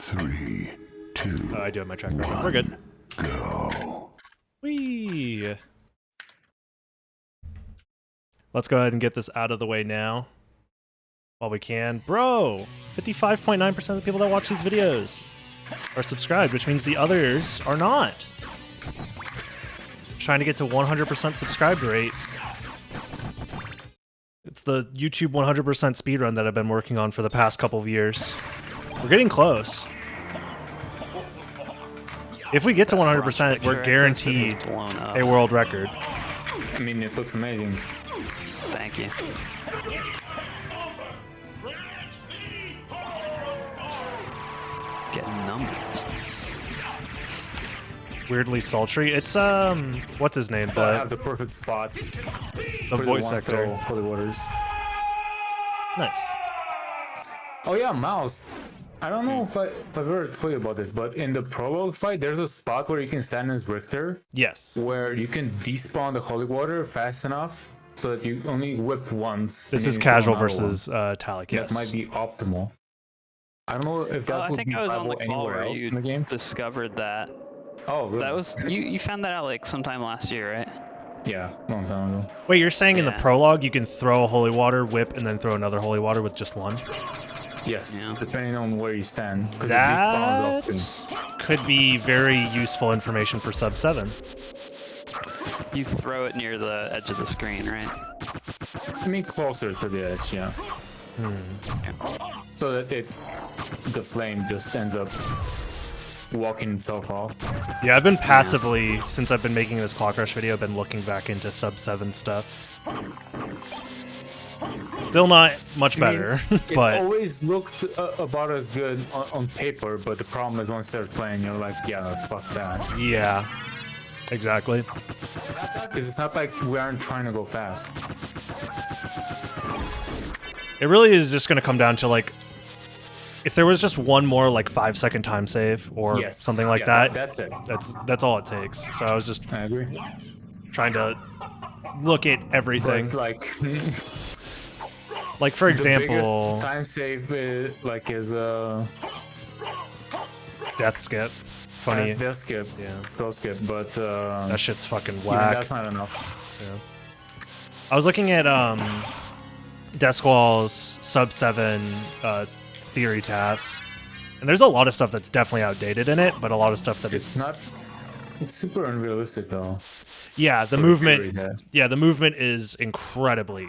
3, 2. I do have my track record. We're good. Go. Whee! Let's go ahead and get this out of the way now. While we can. Bro! 55.9% of the people that watch these videos are subscribed, which means the others are not. Trying to get to 100% subscribed rate. It's the YouTube 100% speedrun that I've been working on for the past couple of years. We're getting close. If we get to 100%, we're guaranteed a world record. I mean, it looks amazing. Thank you. Getting numbers. Weirdly sultry. It's what's his name? I have the perfect spot. The voice actor. Holy waters. Nice. Oh yeah, mouse. I don't know if I've ever told you about this, but in the prologue fight, there's a spot where you can stand as Richter. Yes. Where you can despawn the holy water fast enough so that you only whip once. This is casual versus Talik. Yes. That might be optimal. I don't know if that would be viable anywhere else in the game. Discovered that. Oh, really? That was you found that out like sometime last year, right? Yeah, long time ago. Wait, you're saying in the prologue you can throw a holy water, whip, and then throw another holy water with just one? Yes, depending on where you stand. That could be very useful information for sub 7. You throw it near the edge of the screen, right? I mean, closer to the edge, yeah. So that the flame just ends up walking itself off. Yeah, I've been passively, since I've been making this Clock Rush video, been looking back into sub 7 stuff. Still not much better, but... It always looked about as good on paper, but the problem is once you start playing, you're like, yeah, fuck that. Yeah, exactly. Because it's not like we aren't trying to go fast. It really is just going to come down to, like, if there was just one more, like, 5-second time save or something like that. That's it. That's all it takes. So I was just I agree. Trying to look at everything. But, like for example, the time save is death skip. Funny. Death skip, yeah. Spell skip, but that shit's fucking whack. That's not enough. Yeah. I was looking at Desqual's sub 7 theory tasks, and there's a lot of stuff that's definitely outdated in it, but a lot of stuff that it's super unrealistic though. Yeah, the movement. Yeah, the movement is incredibly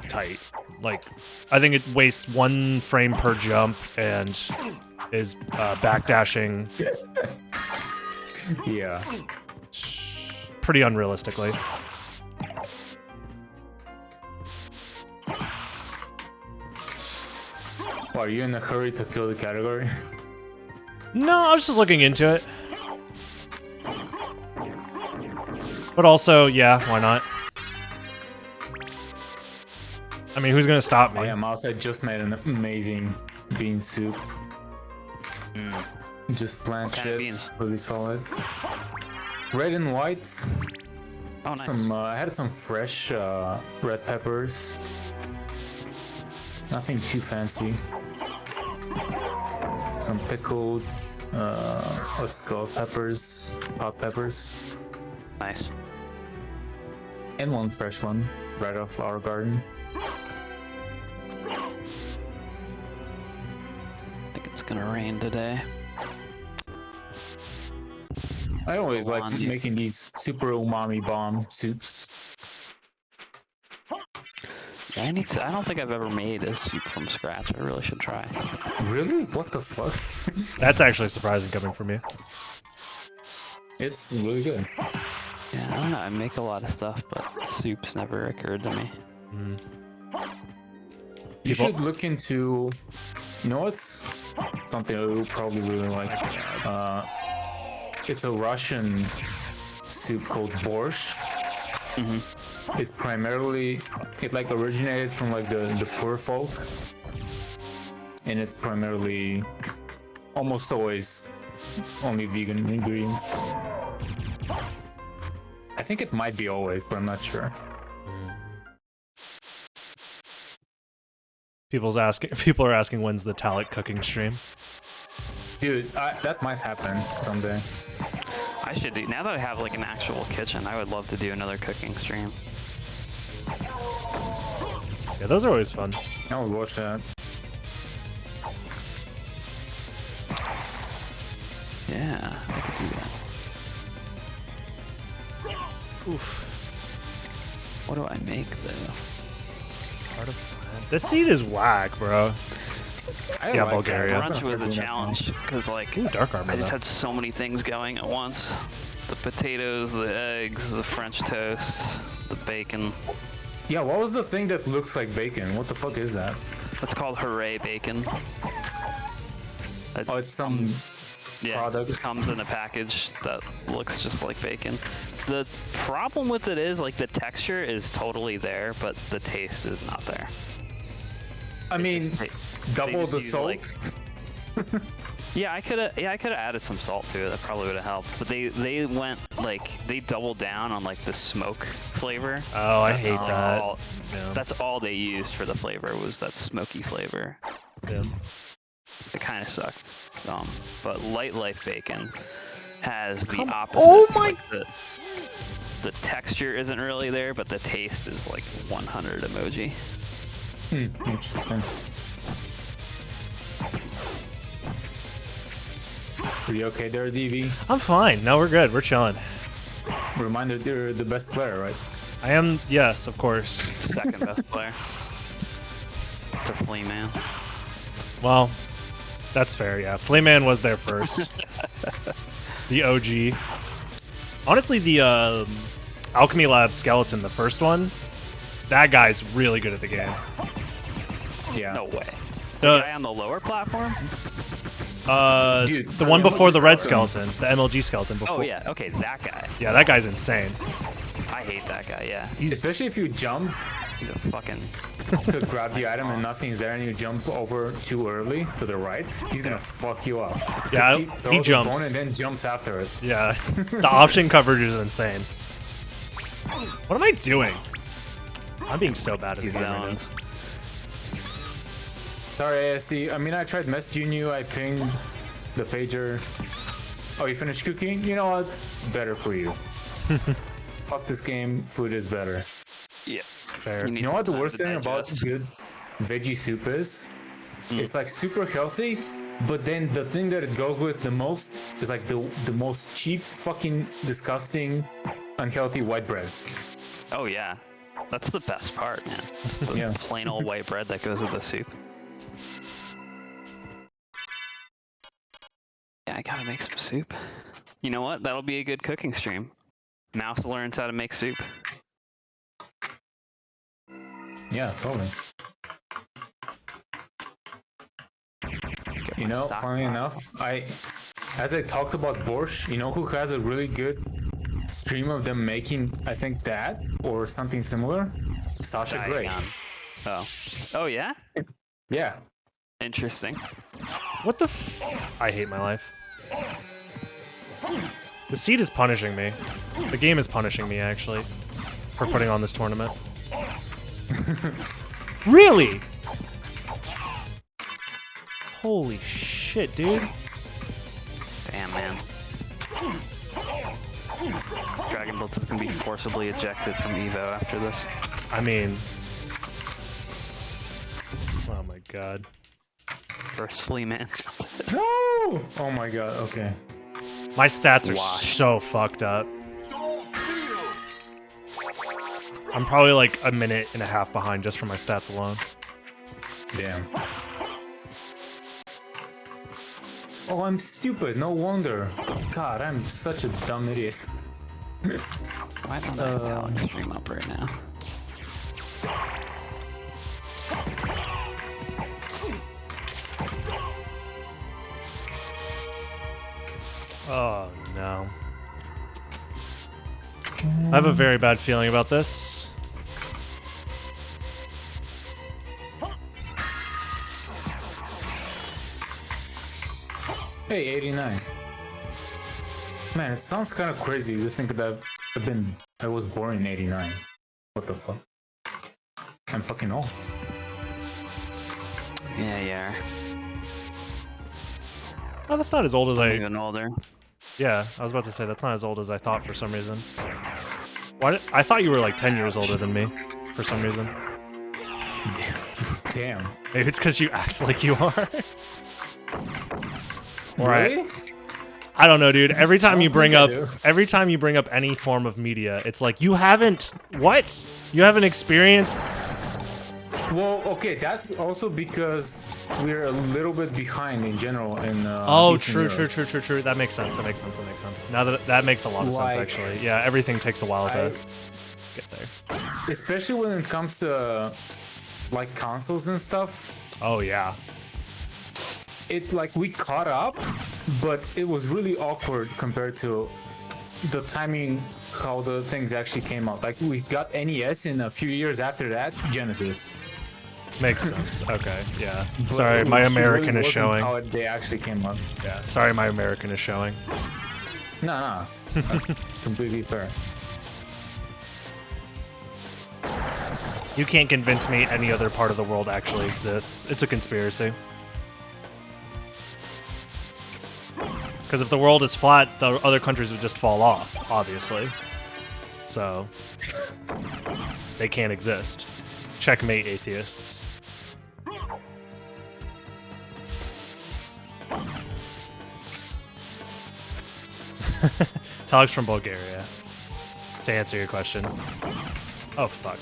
tight. Like, I think it wastes 1 frame per jump and is backdashing. Yeah. Pretty unrealistically. Are you in a hurry to kill the category? No, I was just looking into it. But also, yeah, why not? I mean, who's gonna stop me? Oh yeah, Mouse, I just made an amazing bean soup. Just plant shit, really solid. Red and white. Oh, nice. I had some fresh red peppers. Nothing too fancy. Some pickled, what's it called, peppers, hot peppers. Nice. And 1 fresh one, right off our garden. I think it's gonna rain today. I always like making these super umami bomb soups. Yeah, I don't think I've ever made a soup from scratch. I really should try. Really? What the fuck? That's actually surprising coming from you. It's really good. Yeah, I don't know. I make a lot of stuff, but soups never occurred to me. You should look into, you know what's something I would probably really like? It's a Russian soup called borscht. It's primarily, it like originated from like the poor folk. And it's primarily, almost always, only vegan ingredients. I think it might be always, but I'm not sure. People are asking when's the Talik cooking stream. Dude, that might happen someday. I should do, now that I have like an actual kitchen, I would love to do another cooking stream. Yeah, those are always fun. I would watch that. Yeah, I could do that. Oof. What do I make though? This seed is whack, bro. Yeah, Bulgaria. Brunch was a challenge because like Ooh, dark armor. I just though. had so many things going at once. The potatoes, the eggs, the French toast, the bacon. Yeah, what was the thing that looks like bacon? What the fuck is that? That's called Hooray Bacon. Oh, it's some product. It comes in a package that looks just like bacon. The problem with it is like the texture is totally there, but the taste is not there. I mean, double the use, salt. like- Yeah, I could have added some salt to it. That probably would have helped. But they went like they doubled down on like the smoke flavor. Oh, I hate that. Yeah. That's all they used for the flavor was that smoky flavor. Yeah. It kind of sucked. But Light Life Bacon has the opposite. Oh my- Like, the texture isn't really there, but the taste is like 100 emoji. Interesting. Are you okay there, DV? I'm fine. No, we're good. We're chilling. Reminder, you're the best player, right? I am, yes, of course. Second best player. To Flea Man. Well, that's fair, yeah. Flayman was there first. The OG. Honestly, the Alchemy Lab skeleton, the first one, that guy's really good at the game. Yeah. No way. The- The guy on the lower platform? Dude, the one before the red skeleton. skeleton, the MLG skeleton before. Oh yeah, okay, that guy. Yeah, that guy's insane. I hate that guy, yeah. He's Especially if you jump He's a fucking... to grab the item and nothing's there and you jump over too early to the right, he's gonna fuck you up. 'Cause Yeah, he he throws a jumps. bone and then jumps after it. yeah. The option coverage is insane. What am I doing? I'm being so bad at He the game right now. zones. Sorry, ASD. I mean, I tried messaging you. I pinged the pager. Oh, you finished cooking? You know what? Better for you. Fuck this game. Food is better. Yeah. Fair. need You know some what the time worst to thing about digest. good veggie soup is? It's like super healthy, but then the thing that it goes with the most is like the most cheap, fucking disgusting, unhealthy white bread. Oh yeah. That's the best part, man. Just the Yeah. plain old white bread that goes with the soup. Yeah, I gotta make some soup. You know what? That'll be a good cooking stream. Mouse learns how to make soup. Yeah, totally. You know, Stock funny pot. enough, as I talked about borscht, you know who has a really good stream of them making, I think that or something similar? Sasha Grey. Diagon. Oh. Oh yeah? Yeah. Interesting. What the I hate my life. The seed is punishing me. The game is punishing me, actually, for putting on this tournament. Really? Holy shit, dude. Damn, man. Dragonblitz is gonna be forcibly ejected from Evo after this. I mean... Oh my god. First Flea Man. No! Oh my god, okay. My stats are Wash. so fucked up. I'm probably like a minute and a half behind just from my stats alone. Damn. Oh, I'm stupid, no wonder. God, I'm such a dumb idiot. Why don't I have Talent stream up right now? Oh no. I have a very bad feeling about this. Hey, 89. Man, it sounds kind of crazy to think that I was born in 89. What the fuck? I'm fucking old. Yeah, yeah. Oh, that's not as old as Even older. Yeah, I was about to say that's not as old as I thought for some reason. Why? I thought you were like 10 years older than me, for some reason. Damn. Maybe it's because you act like you are. Really? I don't know, dude. Every time you bring think up, I do. any form of media, it's like you haven't. What? You haven't experienced. Well, okay, that's also because we're a little bit behind in general in Oh, Eastern true. Europe. That makes sense. Now that makes a lot of sense, Like, actually. Yeah, everything takes a while to get there. Especially when it comes to like consoles and stuff. Oh yeah. It like we caught up, but it was really awkward compared to the timing how the things actually came out. Like we got NES in a few years after that, Genesis. Makes sense. Okay, yeah. But Sorry, it my really American is wasn't showing. How they actually came out. Yeah, sorry, my American is showing. No, that's completely fair. You can't convince me any other part of the world actually exists. It's a conspiracy. Because if the world is flat, the other countries would just fall off, obviously. So, they can't exist. Checkmate, atheists. Talks from Bulgaria. To answer your question. Oh, fuck.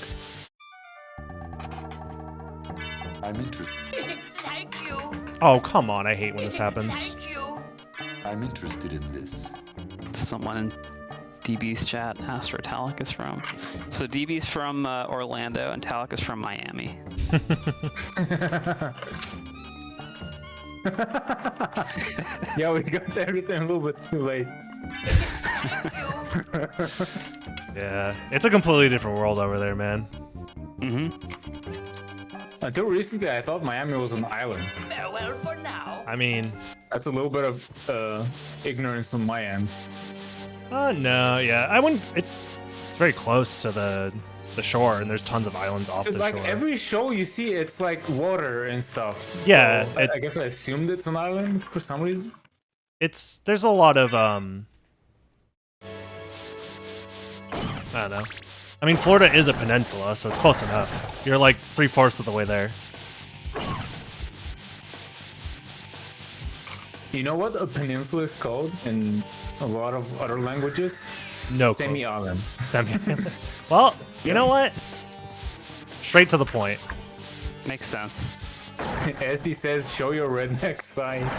I'm interested. Thank you. Oh, come on. I hate when this happens. Thank you. I'm interested in this. Someone in DB's chat asked where Talik is from. So DB's from Orlando and Talik is from Miami. Yeah, we got everything a little bit too late. Yeah. It's a completely different world over there, man. Until recently, I thought Miami was an island. Farewell for now. I mean, That's a little bit of ignorance on my end. no, yeah. I wouldn't. It's very close to the shore, and there's tons of islands off the It's like shore. every show you see, it's like water and stuff. Yeah, So I guess I assumed it's an island for some reason. There's a lot of I don't know. I mean, Florida is a peninsula, so it's close enough. You're like 3/4 of the way there. You know what a peninsula is called in a lot of other languages? No. Semi-island. Semi. Well, you know what? Straight to the point. Makes sense. SD says, show your redneck sign.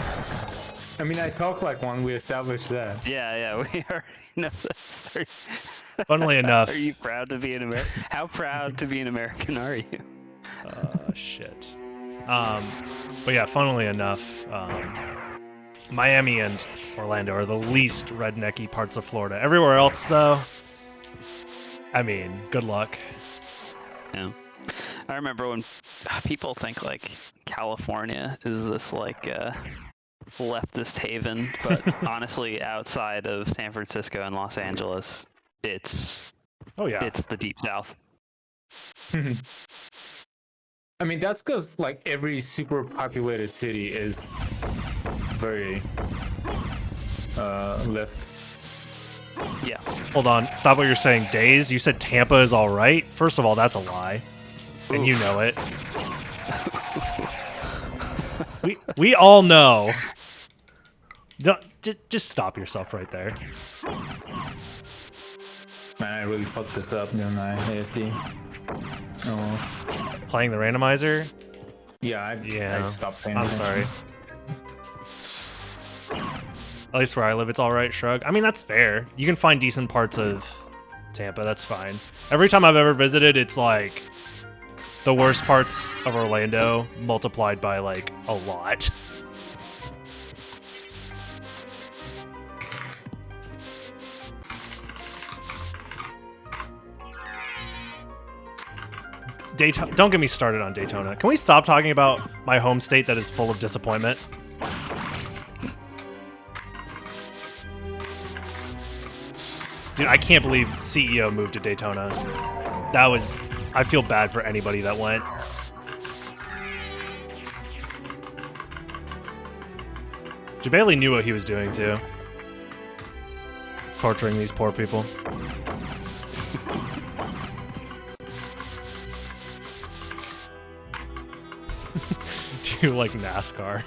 I mean, I talk like one, we established that. Yeah, we already know this. Funnily enough. Are you proud to be an American? How proud to be an American are you? Shit. But yeah, funnily enough, Miami and Orlando are the least rednecky parts of Florida. Everywhere else, though, I mean, good luck. Yeah. I remember when people think like California is this like leftist haven, but honestly, outside of San Francisco and Los Angeles, it's the deep south. I mean, that's because like every super populated city is very left. Yeah. Hold on. Stop what you're saying. Days? You said Tampa is all right? First of all, that's a lie. And you know it. we all know. Just stop yourself right there. Man, I really fucked this up, didn't I, ASD? Oh. Playing the randomizer? Yeah, I stopped paying I'm attention. sorry. At least where I live, it's all right, shrug. I mean, that's fair. You can find decent parts of Tampa. That's fine. Every time I've ever visited, it's like the worst parts of Orlando multiplied by like a lot. Daytona. Don't get me started on Daytona. Can we stop talking about my home state that is full of disappointment? Dude, I can't believe CEO moved to Daytona. That was... I feel bad for anybody that went. Jabali knew what he was doing too. Torturing these poor people. Do you like NASCAR?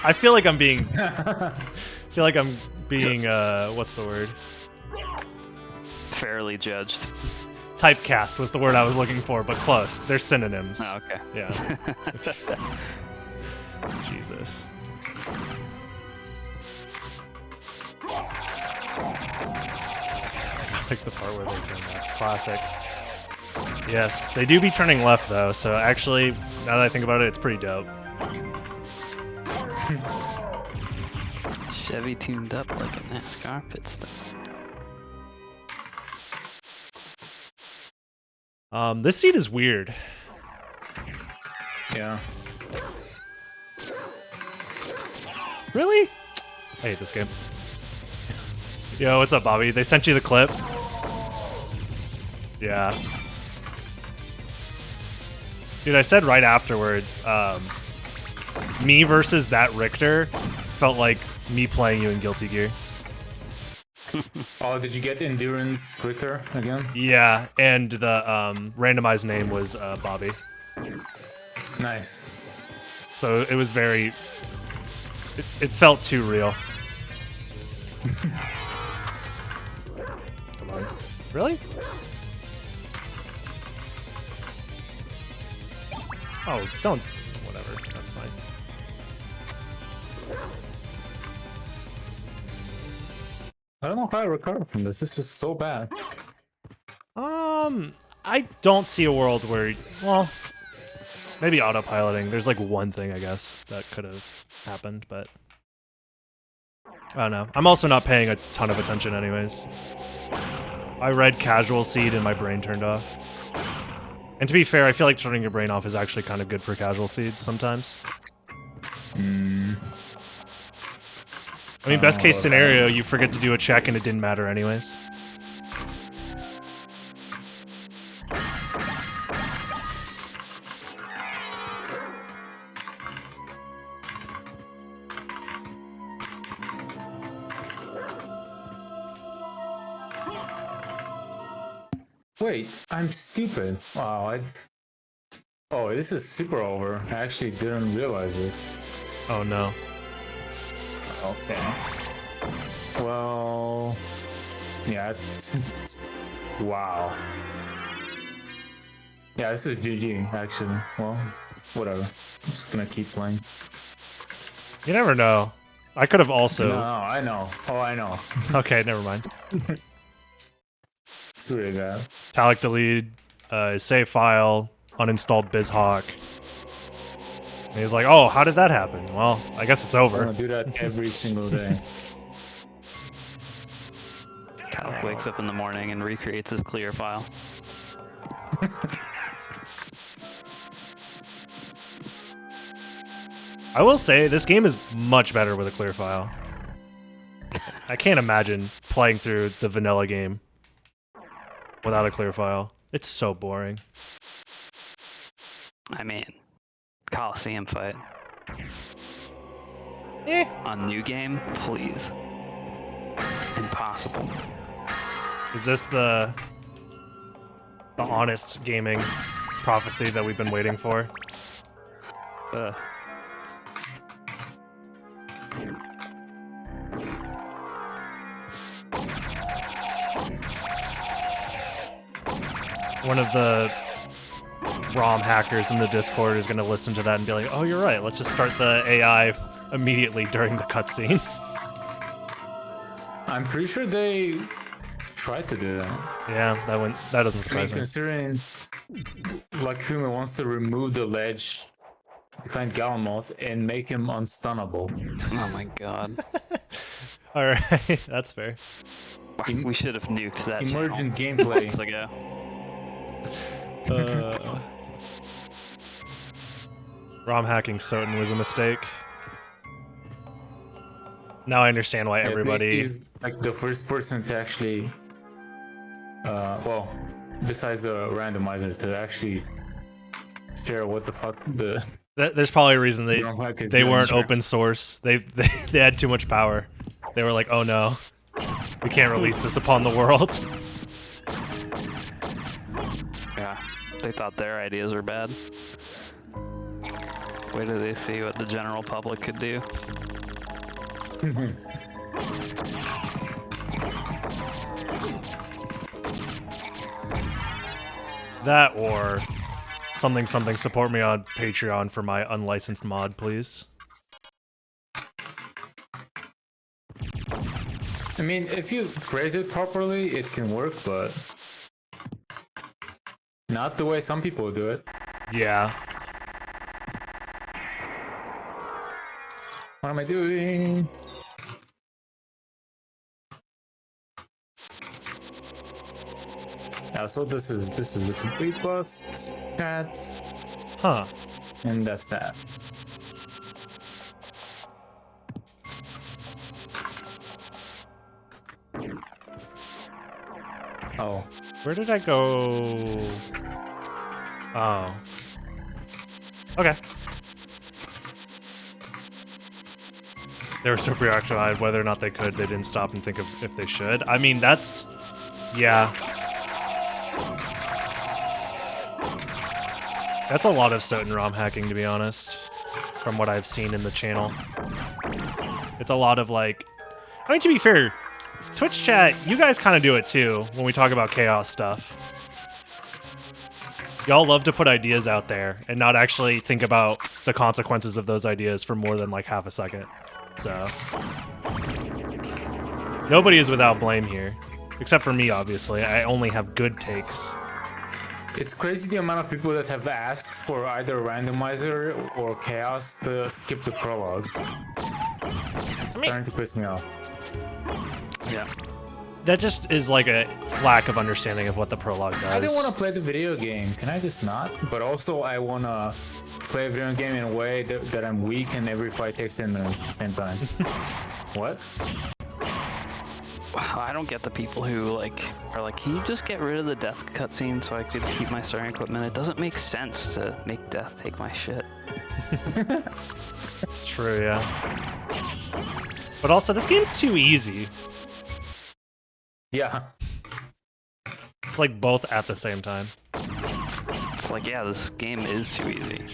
I feel like I'm being. What's the word? Fairly judged. Typecast was the word I was looking for, but close. They're synonyms. Oh, okay. Yeah. Jesus. I like the part where they turn left. It's classic. Yes, they do be turning left though, so actually, now that I think about it, it's pretty dope. Chevy tuned up like a NASCAR pit stop. This seat is weird. Yeah. Really? I hate this game. Yo, what's up, Bobby? They sent you the clip? Yeah. Dude, I said right afterwards, me versus that Richter felt like me playing you in Guilty Gear. Oh, did you get Endurance Richter again? Yeah, and the randomized name was Bobby. Nice. So it was very... It felt too real. Come on. Really? Oh, don't... Whatever, that's fine. I don't know how to recover from this. This is so bad. I don't see a world where... Well, maybe autopiloting. There's like one thing, I guess, that could have happened, but... I don't know. I'm also not paying a ton of attention anyways. I read casual seed and my brain turned off. And to be fair, I feel like turning your brain off is actually kind of good for casual seeds sometimes. I mean, best case scenario, you forget to do a check and it didn't matter anyways. Wait, I'm stupid. Wow, Oh, this is super over. I actually didn't realize this. Oh no. Okay. Well... Yeah. Wow. Yeah, this is GG, actually. Well, whatever. I'm just gonna keep playing. You never know. I could have also... No, I know. Oh, I know. Okay, never mind. It's really bad. Talic delete, save file, uninstalled BizHawk. And he's like, oh, how did that happen? Well, I guess it's I'm over. gonna do that every single day. Talic wakes up in the morning and recreates his clear file. I will say, this game is much better with a clear file. I can't imagine playing through the vanilla game without a clear file. It's so boring. I mean, Coliseum fight. Eh. On new game, please. Impossible. Is this the honest gaming prophecy that we've been waiting for? One of the ROM hackers in the Discord is going to listen to that and be like, oh, you're right, let's just start the AI immediately during the cutscene. I'm pretty sure they tried to do that. Yeah, that doesn't I mean, surprise me. considering like Fuma wants to remove the ledge behind Galamoth and make him unstunnable. Oh my god. Alright, that's fair. We should have nuked that Emergent channel gameplay. months ago. ROM hacking Soten was a mistake. Now I understand why everybody... Is like the first person to actually, well, besides the randomizer, to actually share what the fuck the There's probably a reason ROM-hack is they weren't sure. open source. They had too much power. They were like, oh no, we can't release this upon the world. Yeah, they thought their ideas were bad. Wait till they see what the general public could do. That or something support me on Patreon for my unlicensed mod, please. I mean, if you phrase it properly, it can work, but not the way some people do it. Yeah. What am I doing? Yeah, so this is the complete bust, chat, Huh. and that's that. Oh, Where did I go? Oh. Okay. They were so preoccupied whether or not they could, they didn't stop and think of if they should. I mean, that's... Yeah. That's a lot of Soten ROM hacking, to be honest, from what I've seen in the channel. It's a lot of, like... I mean, to be fair, Twitch chat, you guys kind of do it too when we talk about chaos stuff. Y'all love to put ideas out there and not actually think about the consequences of those ideas for more than like half a second. So nobody is without blame here, except for me, obviously. I only have good takes. it's crazy the amount of people that have asked for either randomizer or chaos to skip the prologue. It's starting to piss me off. Yeah. That just is like a lack of understanding of what the prologue does. I didn't want to play the video game. Can I just not? But also, I want to play a video game in a way that I'm weak and every fight takes 10 minutes at the same time. What? I don't get the people who like are like, can you just get rid of the death cutscene so I could keep my starting equipment? It doesn't make sense to make death take my shit. It's true, yeah. But also, this game's too easy. Yeah. It's like both at the same time. It's like, yeah, this game is too easy.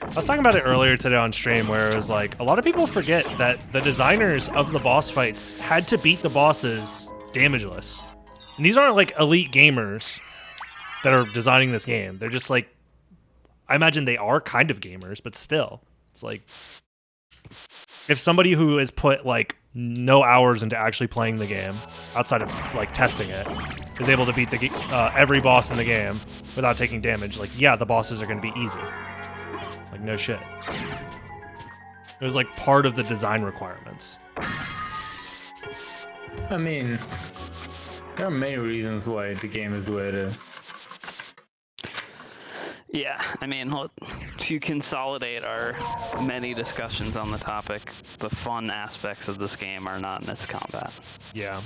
I was talking about it earlier today on stream where it was like, a lot of people forget that the designers of the boss fights had to beat the bosses damageless. And these aren't like elite gamers that are designing this game. They're just like, I imagine they are kind of gamers, but still. It's like, if somebody who has put like no hours into actually playing the game, outside of like testing it, is able to beat the every boss in the game without taking damage, like, yeah, the bosses are going to be easy. Like, no shit. It was like part of the design requirements. I mean, there are many reasons why the game is the way it is. Yeah, I mean, to consolidate our many discussions on the topic, the fun aspects of this game are not in its combat. Yeah.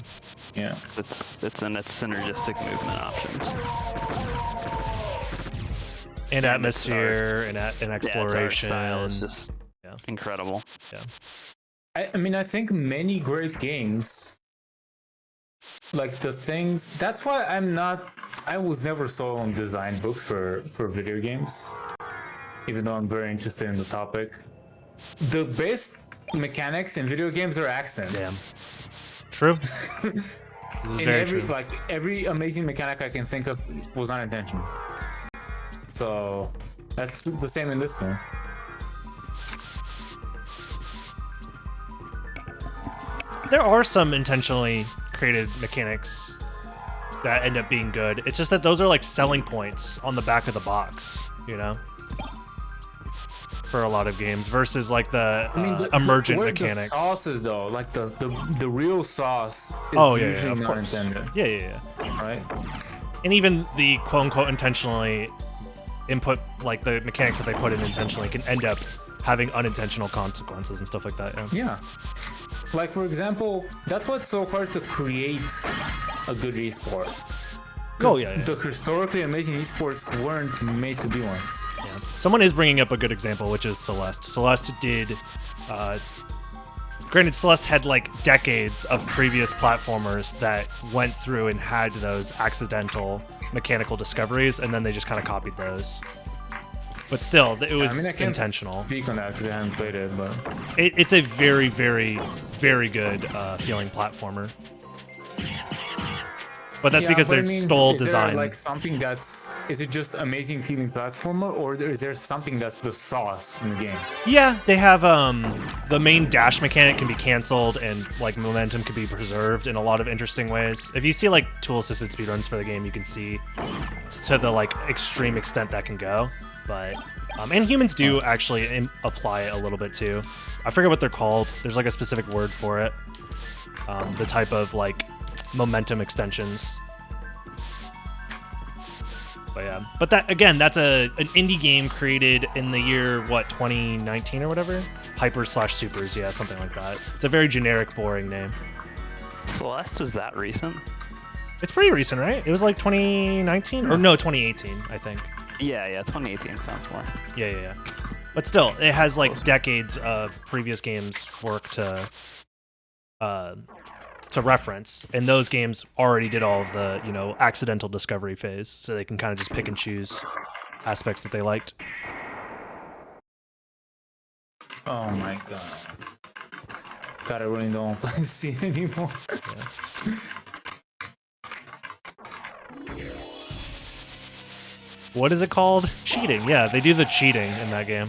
Yeah. It's in its synergistic movement options. And atmosphere, and exploration. Yeah, its art style is just Yeah. incredible. Yeah. I mean, I think many great games, like the things, that's why I was never sold on design books for video games, even though I'm very interested in the topic. The best mechanics in video games are accidents. Damn. True. This is In very every true. every amazing mechanic I can think of was not intentional. So that's the same in this game. There are some intentionally created mechanics that end up being good. It's just that those are like selling points on the back of the box, you know? For a lot of games versus like the emergent where mechanics. The sauces though, like the real sauce is usually of not course. intended, Yeah. right? And even the quote unquote intentionally input, like the mechanics that they put in intentionally, can end up having unintentional consequences and stuff like that. Yeah. Yeah. Like for example, that's what's so hard to create a good esport. Oh yeah. The historically amazing esports weren't made to be ones. Yeah. Someone is bringing up a good example, which is Celeste. Celeste did. Granted, Celeste had like decades of previous platformers that went through and had those accidental mechanical discoveries, and then they just kind of copied those. But still, it was I can't intentional. speak on that because I haven't played it, but It's a very, very, very good feeling platformer. But that's because but they stole is design. there like something is it just amazing feeling platformer, or is there something that's the sauce in the game? Yeah, they have the main dash mechanic can be canceled, and like momentum can be preserved in a lot of interesting ways. If you see like tool assisted speedruns for the game, you can see to the like extreme extent that can go. But and humans do actually apply it a little bit too. I forget what they're called. There's like a specific word for it. The type of like momentum extensions. But yeah, but that again, that's an indie game created in the year 2019 or whatever. Hyper/Supers, yeah, something like that. It's a very generic, boring name. Celeste, is that recent? It's pretty recent, right? It was like 2019 or no, 2018, I think. Yeah, 2018 sounds more. Yeah. But still, it has like decades of previous games' work to reference, and those games already did all of the accidental discovery phase, so they can kind of just pick and choose aspects that they liked. Oh my god. God, I really don't want to play the scene anymore. What is it called? Cheating. Yeah, they do the cheating in that game.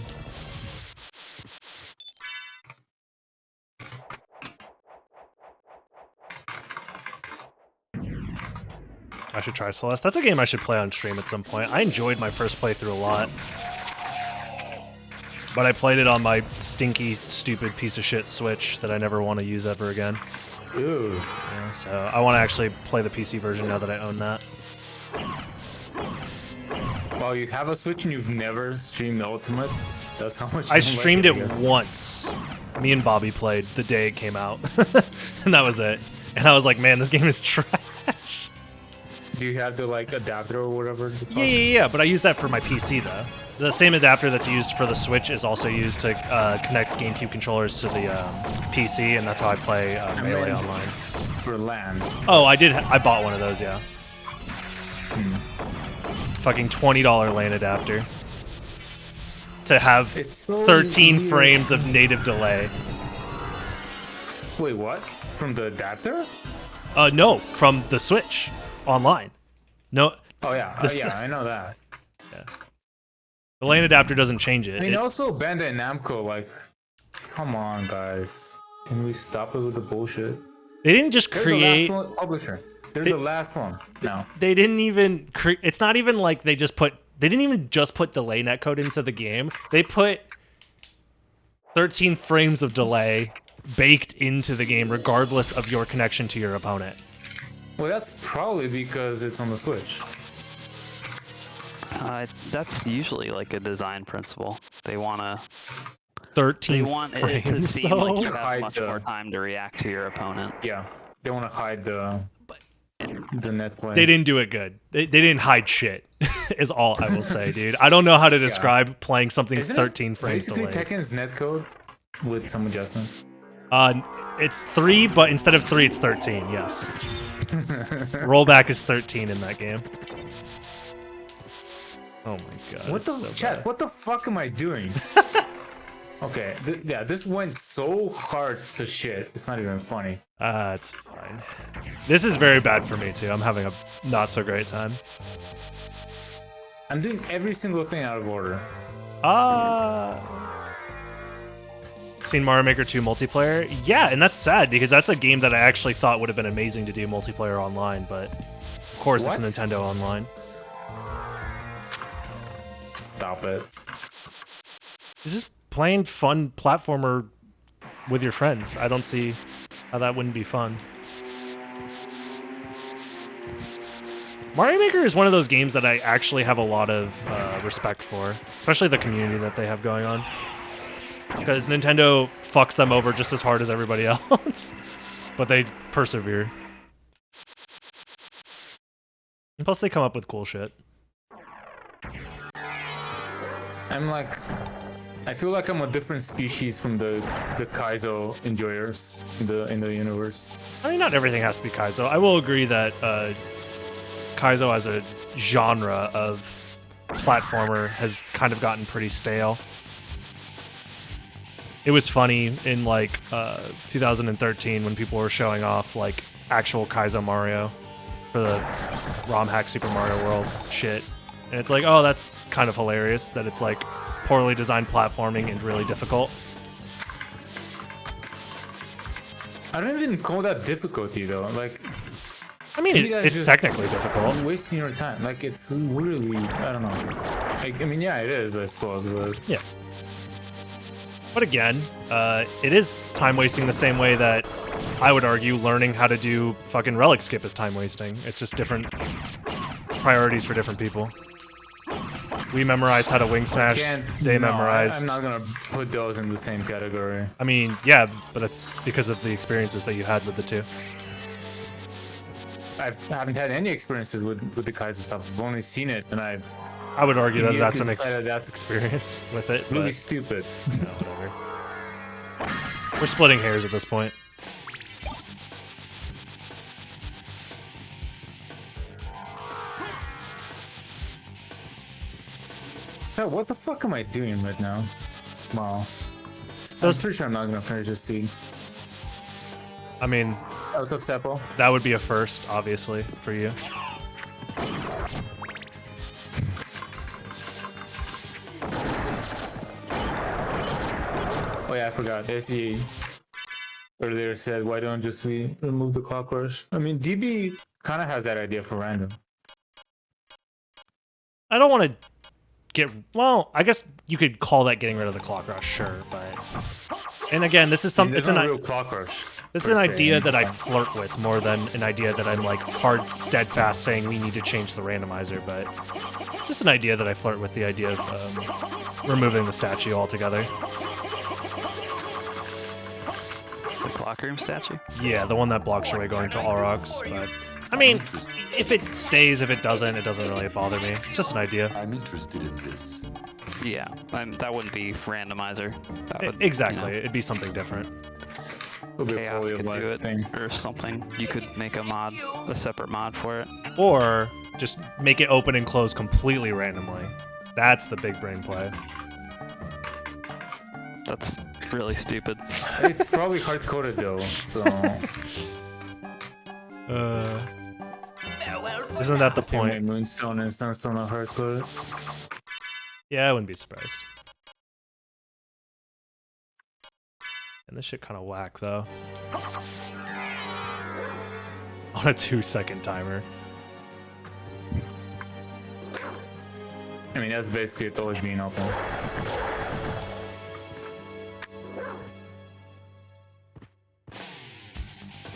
I should try Celeste. That's a game I should play on stream at some point. I enjoyed my first playthrough a lot. But I played it on my stinky, stupid piece of shit Switch that I never want to use ever again. Ooh. Yeah, so I want to actually play the PC version now that I own that. Well, you have a Switch and you've never streamed Ultimate? That's how much I streamed it once. Me and Bobby played the day it came out. And that was it. And I was like, man, this game is trash. Do you have the like adapter or whatever? Yeah, but I use that for my PC though. The same adapter that's used for the Switch is also used to connect GameCube controllers to the PC, and that's how I play Melee Online. For LAN. Oh, I bought one of those, yeah. Fucking $20 LAN adapter to have It's so 13 weird. frames of native delay. Wait, what? From the adapter? No, from the Switch online. No. Oh yeah, I know that. The LAN adapter doesn't change it. I mean, also Bandai Namco, like, come on, guys, can we stop it with the bullshit? They didn't just They're create. the last one, publisher. They're the last one. No. They didn't even create. It's not even like they didn't even just put delay netcode into the game. They put 13 frames of delay baked into the game, regardless of your connection to your opponent. Well, that's probably because it's on the Switch. That's usually like a design principle. They want 13 it to frames, seem though? like you have Hide much the- more time to react to your opponent. Yeah, they want to hide the net play. They didn't do it good. They didn't hide shit, is all I will say, dude. I don't know how to describe playing something Isn't 13 it frames basically delayed. Tekken's netcode with some adjustments? It's 3, but instead of 3, it's 13, yes. Rollback is 13 in that game. Oh my god. What the it's so chat? bad. What the fuck am I doing? Okay, yeah, this went so hard to shit. It's not even funny. It's fine. This is very bad for me too. I'm having a not so great time. I'm doing every single thing out of order. Seen Mario Maker 2 multiplayer? Yeah, and that's sad because that's a game that I actually thought would have been amazing to do multiplayer online, but of course What? it's Nintendo Online. Stop it. It's just playing fun platformer with your friends. I don't see how that wouldn't be fun. Mario Maker is one of those games that I actually have a lot of respect for, especially the community that they have going on. Because Nintendo fucks them over just as hard as everybody else, but they persevere. And plus, they come up with cool shit. I feel like I'm a different species from the Kaizo enjoyers in the universe. I mean, not everything has to be Kaizo. I will agree that Kaizo as a genre of platformer has kind of gotten pretty stale. It was funny in like 2013 when people were showing off like actual Kaizo Mario for the ROM hack Super Mario World shit. And it's like, oh, that's kind of hilarious that it's like poorly designed platforming and really difficult. I don't even call that difficulty though. Like, I mean, to me, that's it's just technically difficult. wasting your time. Like, it's really, I don't know. Like, I mean, yeah, it is, I suppose, but Yeah. But again, it is time wasting the same way that I would argue learning how to do fucking relic skip is time wasting. It's just different priorities for different people. We memorized how to wing smash. They memorized. I'm not gonna put those in the same category. I mean, yeah, but that's because of the experiences that you had with the two. I haven't had any experiences with the kinds of stuff. I've only seen it, and I would argue that that's an decided that's experience with it. really But, stupid. no, whatever. We're splitting hairs at this point. So what the fuck am I doing right now? Wow. Those- I'm pretty sure I'm not gonna finish this seed. I mean, Out of Seppo. that would be a first, obviously, for you. Oh yeah, I forgot. SE earlier said, why don't just we remove the clock rush? I mean, DB kind of has that idea for random. I don't want to get... Well, I guess you could call that getting rid of the clock rush, sure, but... And again, this is I mean, something... there's It's no an, real clock rush. it's per an se. idea that I flirt with more than an idea that I'm, like, hard, steadfast saying we need to change the randomizer, but... Just an idea that I flirt with, the idea of removing the statue altogether. The clock room statue? Yeah, the one that blocks your way going to all rocks, but... I mean, if it stays, if it doesn't really bother me. It's just an idea. I'm interested in this. Yeah, that wouldn't be randomizer. That would, Exactly, it'd be something different. It'll be a Chaos quality of could life do it thing. or something. You could make a mod, a separate mod for it. Or just make it open and close completely randomly. That's the big brain play. That's really stupid. It's probably hard-coded though, so... Farewell for Isn't that the Same way point? Moonstone and Sunstone are hard-coded. Yeah, I wouldn't be surprised. And this shit kind of whack, though. On a 2-second timer. I mean, that's basically it always being open.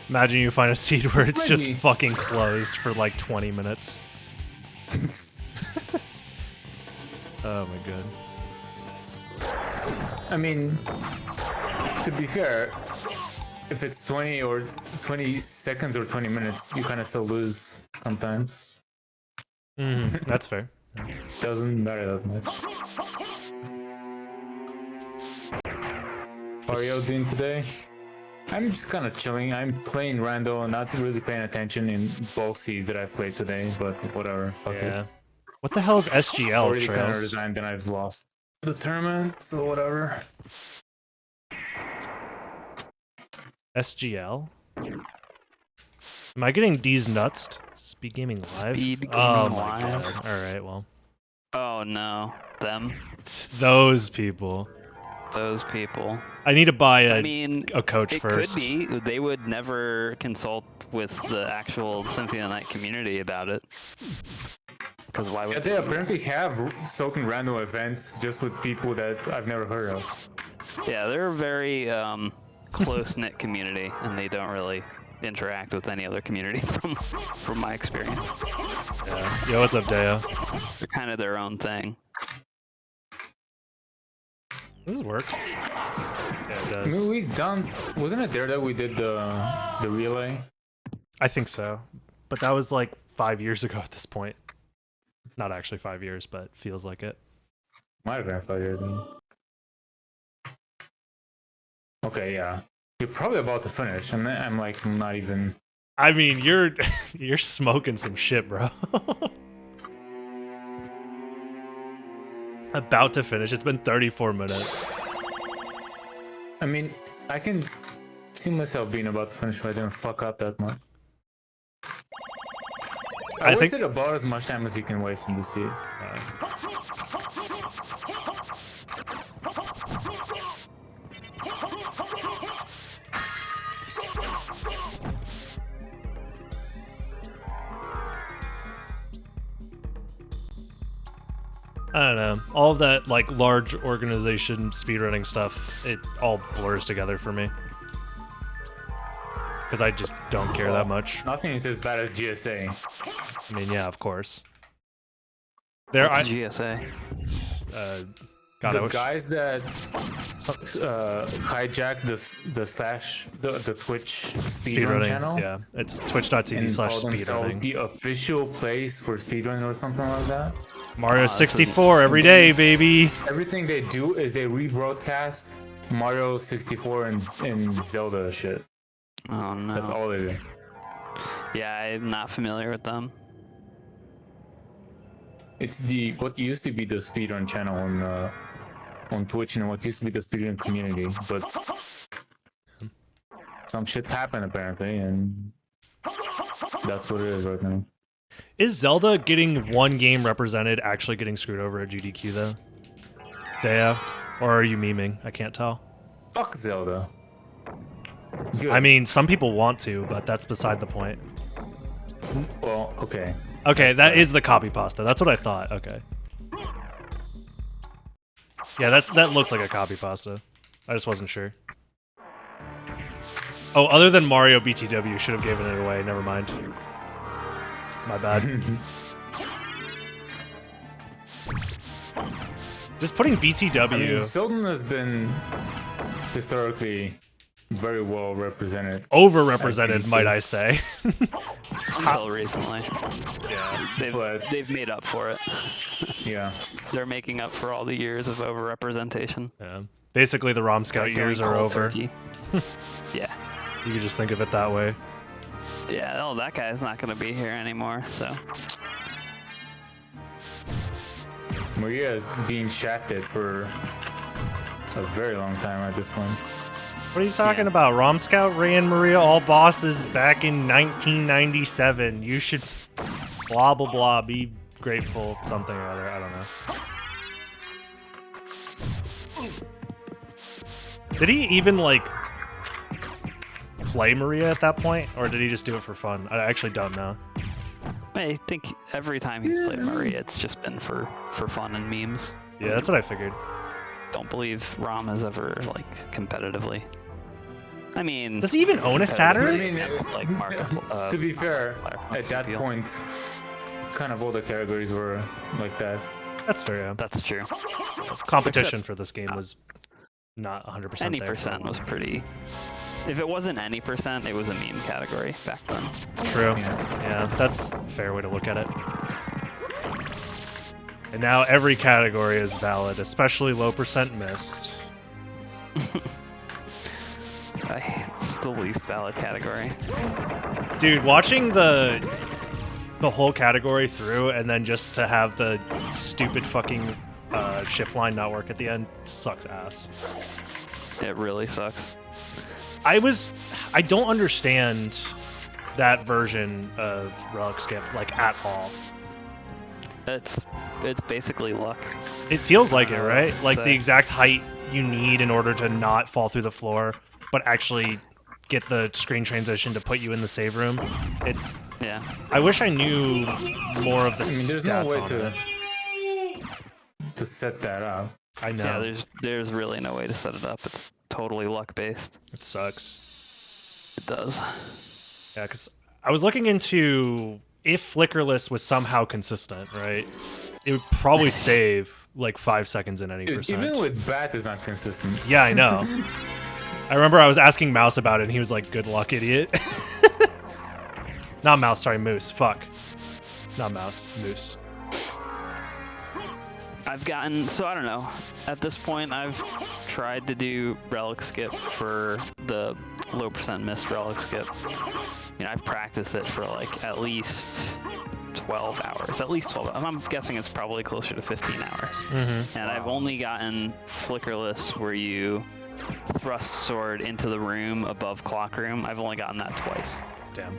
Imagine you find a seed where it's might just be- fucking closed for like 20 minutes. Oh my god. I mean, to be fair, if it's 20 or 20 seconds or 20 minutes, you kind of still lose sometimes. That's fair. Doesn't matter that much. How are you all doing today? I'm just kind of chilling. I'm playing rando, not really paying attention in both Cs that I've played today, but whatever. Fuck Yeah. it. What the hell is SGL Already kind of Trails? resigned and I've lost the tournament, so whatever. SGL? Am I getting D's nuts? Speed Gaming Live? Speed Oh Gaming my Live? god. Alright, well. Oh no, them, It's those people. those people. I need to buy I mean, a coach it first. could be. They would never consult with the actual Symphony of the Night community about it. Because why Yeah, would they apparently have soaking random events just with people that I've never heard of. Yeah, they're a very close-knit community, and they don't really interact with any other community from my experience. Yeah. Yo, what's up, Deo? They're kind of their own thing. Does this work? Yeah, it I does. mean, we've done. Wasn't it there that we did the relay? I think so. But that was like 5 years ago at this point. Not actually 5 years, but feels like it. Might have been failure then. Okay, yeah. You're probably about to finish, and then I'm like not even. I mean, you're you're smoking some shit, bro. About to finish. It's been 34 minutes. I mean, I can see myself being about to finish if I didn't fuck up that much. I wasted about as much time as you can waste in the sea. I don't know. All of that like large organization speedrunning stuff, it all blurs together for me. Because I just don't care that much. Nothing is as bad as GSA. I mean, yeah, of course. What's GSA? God, The guys that hijacked the Twitch speedrun channel. Yeah, it's And twitch.tv/speedrunning. call themselves the official place for speedrunning or something like that. Mario 64 every day, baby. Everything they do is they rebroadcast Mario 64 and Zelda shit. Oh no. That's all they do. Yeah, I'm not familiar with them. It's what used to be the speedrun channel on Twitch and what used to be the speedrun community, but some shit happened apparently, and that's what it is right now. Is Zelda getting one game represented actually getting screwed over at GDQ though? Dea? Or are you memeing? I can't tell. Fuck Zelda. Good. I mean, some people want to, but that's beside the point. Well, okay. Okay, that is the copy pasta. That's what I thought. Okay. Yeah, that looked like a copy pasta. I just wasn't sure. Oh, other than Mario BTW, should have given it away. Never mind. My bad. Just putting BTW. I mean, Zelda has been historically very well represented. Overrepresented, might I say. Until recently. Yeah. They've made up for it. Yeah. They're making up for all the years of overrepresentation. Yeah. Basically, the ROM Scout years are over. Yeah. You could just think of it that way. Yeah, oh, that guy's not going to be here anymore, so. Maria is being shafted for a very long time at this point. What are you talking about? ROM Scout, Ray and Maria, all bosses back in 1997. You should blah, blah, blah, be grateful, something or other. I don't know. Did he even, like, play Maria at that point? Or did he just do it for fun? I actually don't know. I think every time he's played Maria, it's just been for fun and memes. Yeah, that's what I figured. Don't believe Rom has ever, like, competitively. I mean... Does he even own a Saturn? I mean, like to be fair, at that point, kind of all the categories were like that. That's fair, yeah. That's true. Competition for this game was not 100% Any there. percent was pretty... If it wasn't any percent, it was a meme category back then. True. Yeah, that's a fair way to look at it. And now every category is valid, especially low percent missed. It's the least valid category. Dude, watching the whole category through and then just to have the stupid fucking shift line not work at the end sucks ass. It really sucks. I don't understand that version of Relic Skip, like, at all. It's basically luck. It feels like it, right? Like so- the exact height you need in order to not fall through the floor, but actually get the screen transition to put you in the save room. It's... Yeah. I wish I knew more of the There's stats no way on it. to set that up. I know. Yeah, there's really no way to set it up. It's totally luck based. It sucks. It does. Yeah, because I was looking into if Flickerless was somehow consistent, right? It would probably save like 5 seconds in any Dude, percent. even with Bat is not consistent. Yeah, I know. I remember I was asking Mouse about it, and he was like, "Good luck, idiot." Not Mouse, sorry, Moose. Fuck. Not Mouse, Moose. I've gotten, so I don't know. At this point, I've tried to do relic skip for the low percent missed relic skip. You know, I've practiced it for like at least 12 hours. At least 12. I'm guessing it's probably closer to 15 hours. And I've only gotten flickerless where you thrust sword into the room above clock room. I've only gotten that twice. Damn.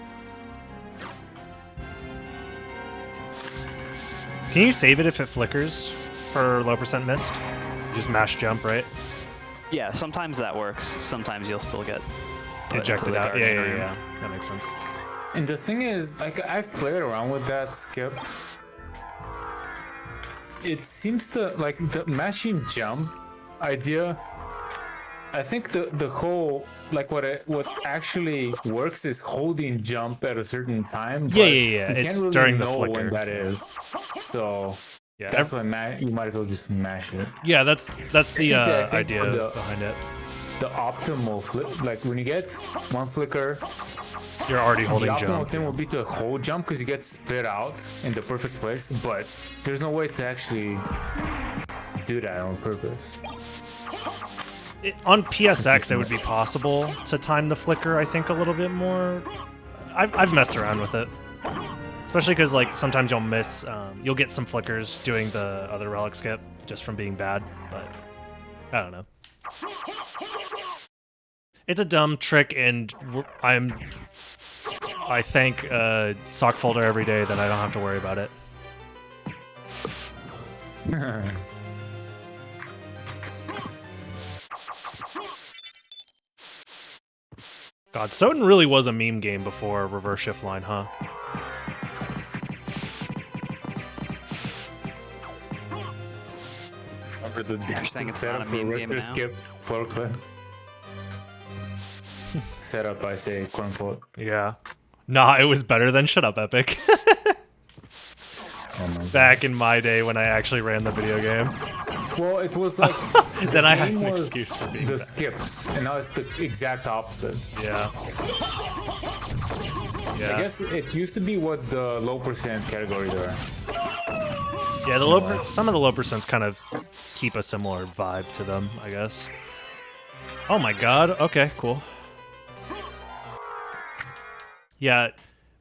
Can you save it if it flickers for low percent missed? You just mash jump, right? Yeah, sometimes that works. Sometimes you'll still get put Ejected into the out. guardian Yeah, room. yeah. That makes sense. And the thing is, like, I've played around with that skip. It seems to, like, the mashing jump idea, I think the whole, like, what actually works is holding jump at a certain time. Yeah, but yeah. You It's can't really during the know flicker. when that is. So Yeah, that's why you might as well just mash it. yeah. That's the I think idea the- behind it. The optimal flip, like when you get one flicker, You're already the holding optimal jump. thing will be to hold jump because you get spit out in the perfect place, but there's no way to actually do that on purpose. On PSX, it would be possible to time the flicker, I think, a little bit more. I've messed around with it. Especially because, like, sometimes you'll miss, you'll get some flickers doing the other relic skip just from being bad, but I don't know. It's a dumb trick, and I thank Sock Folder every day that I don't have to worry about it. God, Soden really was a meme game before reverse shift line, huh? Remember the You're saying it's not setup a for meme game Richter now? skip floor clip? Setup, I say, quote unquote. Yeah. Nah, it was better than Shut Up Epic. Oh my God. Back in my day when I actually ran the video game. Well, it was like Then I had game an was excuse for being the bad. skips, and now it's the exact opposite. Yeah. Yeah. I guess it used to be what the low percent categories are. Yeah, some of the low percents kind of keep a similar vibe to them, I guess. Oh my god, okay, cool. Yeah,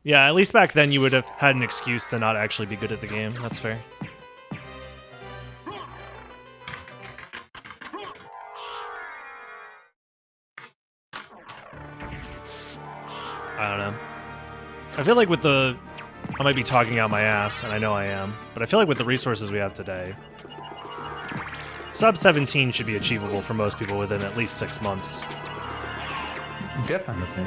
at least back then you would have had an excuse to not actually be good at the game. That's fair. I don't know. I feel like with the... I might be talking out my ass, and I know I am, but I feel like with the resources we have today, sub 17 should be achievable for most people within at least 6 months. Definitely.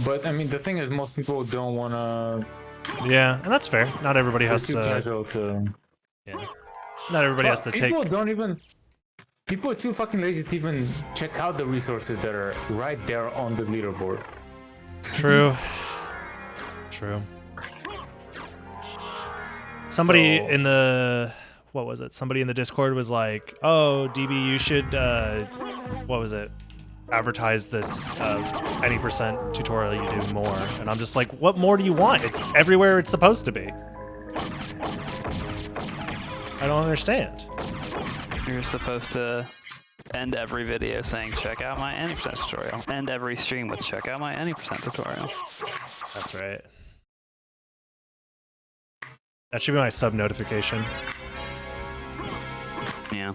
But I mean, the thing is, most people don't want to. Yeah, and that's fair. Not everybody has Too to... casual to. Yeah. Not everybody has to take... People don't even. People are too fucking lazy to even check out the resources that are right there on the leaderboard. True. True. Somebody So- in the... What was it? Somebody in the Discord was like, oh, DB, you should... what was it? Advertise this any percent tutorial you do more. And I'm just like, what more do you want? It's everywhere it's supposed to be. I don't understand. You're supposed to end every video saying, check out my any percent tutorial. End every stream with, check out my any percent tutorial. That's right. That should be my sub notification. Yeah.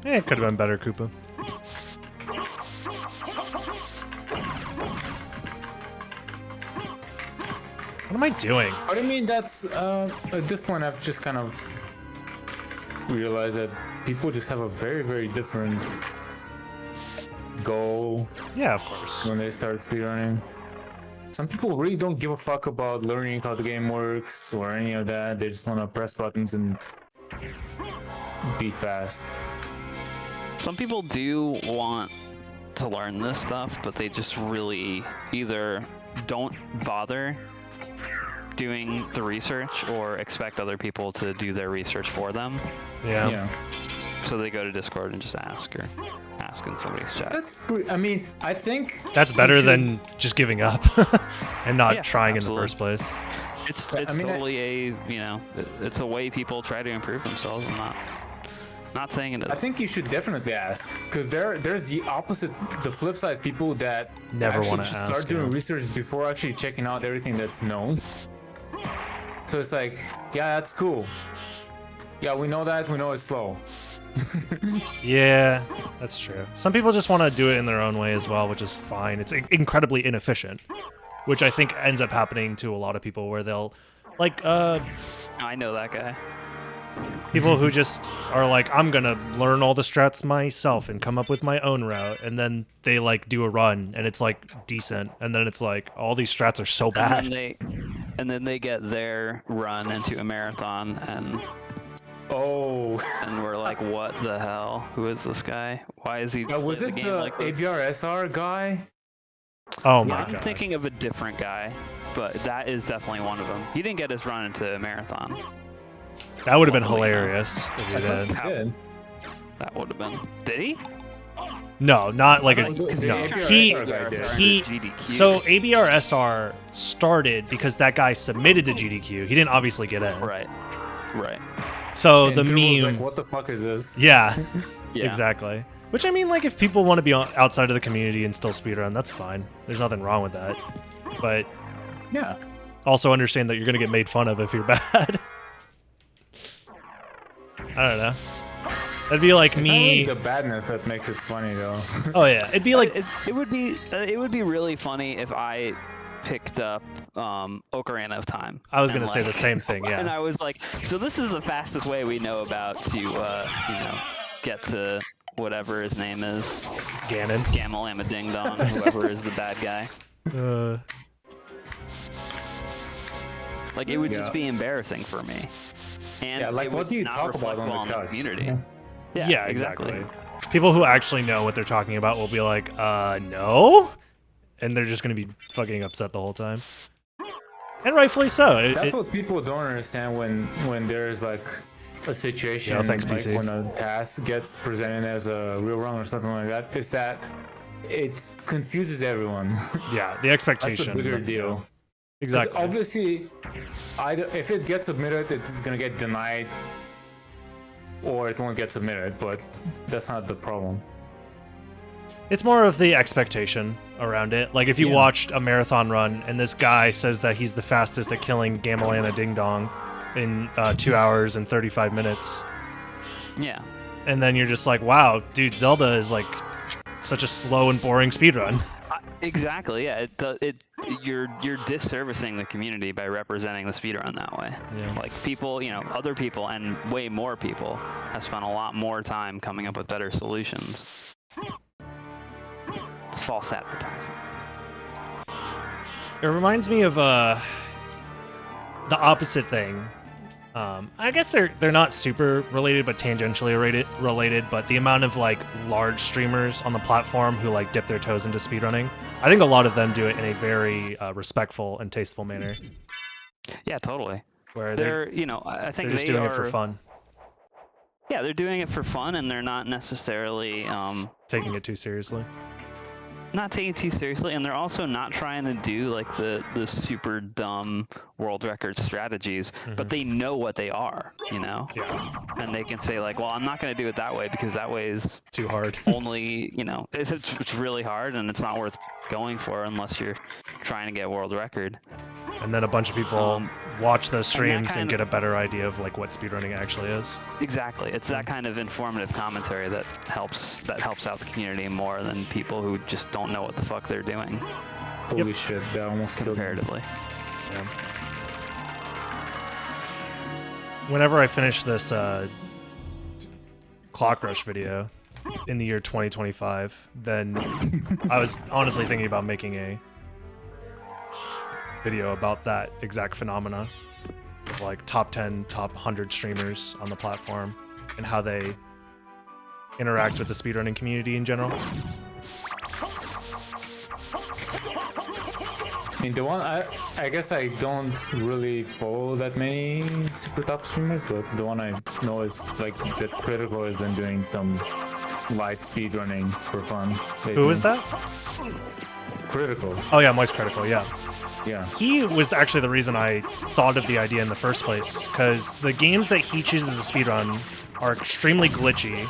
Eh, it could have been better, Koopa. What am I doing? But I mean, that's at this point, I've just kind of realized that people just have a very, very different goal Yeah, of course. when they start speedrunning. Some people really don't give a fuck about learning how the game works or any of that. They just want to press buttons and be fast. Some people do want to learn this stuff, but they just really either don't bother doing the research or expect other people to do their research for them. Yeah. Yeah. So they go to Discord and just ask ask in somebody's chat. I mean, I think That's better than just giving up and not Yeah, trying absolutely. in the first place. It's mean, totally it's a way people try to improve themselves. I'm not saying it is. I think you should definitely ask, because there's the opposite, the flip side, people that Never actually wanna just ask, start doing yeah. research before actually checking out everything that's known. So it's like, yeah, that's cool. Yeah, we know that. We know it's slow. Yeah, that's true. Some people just want to do it in their own way as well, which is fine. It's incredibly inefficient, which I think ends up happening to a lot of people where they'll, like, I know that guy. people who just are like, I'm gonna learn all the strats myself and come up with my own route, and then they like do a run and it's like decent, and then it's like all these strats are so bad. And then they get their run into a marathon, and Oh, we're like, what the hell? Who is this guy? Why is he was playing it the game the like this? ABRSR guy? Oh my I'm god. thinking of a different guy, but that is definitely one of them. He didn't get his run into a marathon. That would have been Hopefully not. hilarious if he I thought did. he How- did. That would have been. Did he? No, not like a I thought the no. ABRSR guy did. He GDQ. so ABRSR started because that guy submitted to GDQ. He didn't obviously get in. Right. So And the Turbo was meme, like, what the fuck is this? yeah, Yeah. exactly. Which I mean, like, if people want to be outside of the community and still speedrun, that's fine. There's nothing wrong with that. But Yeah. also understand that you're gonna get made fun of if you're bad. I don't know. That'd be like It's me. not really the badness that makes it funny, though. Oh yeah, it'd be like it would be really funny if I picked up Ocarina of Time. I was and, gonna say the like- same thing. And Yeah. I was like, so this is the fastest way we know about to get to whatever his name is, Ganon. Gamalama Ding Dong, whoever is the bad guy. Like it would Yeah. just be embarrassing for me. And Yeah, like, it what would do you not talk reflect about on well the couch? community? Yeah, exactly. People who actually know what they're talking about will be like, no, and they're just gonna be fucking upset the whole time, and rightfully so. That's what people don't understand when there's like a situation, Yeah, thanks, like PC. when a task gets presented as a real run or something like that, is that it confuses everyone. Yeah, the That's expectation. the bigger deal. 'Cause Exactly. obviously, either if it gets submitted, it's gonna get denied, or it won't get submitted. But that's not the problem. It's more of the expectation around it. Like if you Yeah. watched a marathon run and this guy says that he's the fastest at killing Gamalana Ding Dong in 2 hours and 35 minutes, Yeah. and then you're just like, wow, dude, Zelda is like such a slow and boring speedrun. Exactly. Yeah. You're disservicing the community by representing the speedrun that way. Yeah. Like people, other people, and way more people have spent a lot more time coming up with better solutions. It's false advertising. It reminds me of the opposite thing. I guess they're not super related, but tangentially related. But the amount of like large streamers on the platform who like dip their toes into speedrunning, I think a lot of them do it in a very respectful and tasteful manner, Yeah, totally. where They're, I they're think just they doing are, it for fun, Yeah, they're doing it for fun, and they're not necessarily taking it too seriously. not taking it too seriously, and they're also not trying to do like the super dumb world record strategies, but they know what they are, Yeah, and they can say like, well, I'm not going to do it that way because that way is too hard. only, if it's really hard and it's not worth going for unless you're trying to get world record. And then a bunch of people watch those streams and kind get a better idea of like what speedrunning actually is. Exactly, it's that kind of informative commentary that helps out the community more than people who just don't know what the fuck they're doing Holy shit, that almost killed me. comparatively. Yeah. Whenever I finish this Clock Rush video in the year 2025, then I was honestly thinking about making a video about that exact phenomena of like top 10, top 100 streamers on the platform and how they interact with the speedrunning community in general. I mean, the one I guess I don't really follow that many super top streamers, but the one I know is like that Critical has been doing some light speedrunning for fun. Who is that? Critical. Oh yeah, Moist Critical. Yeah. Yeah. He was actually the reason I thought of the idea in the first place, because the games that he chooses to speedrun are extremely glitchy,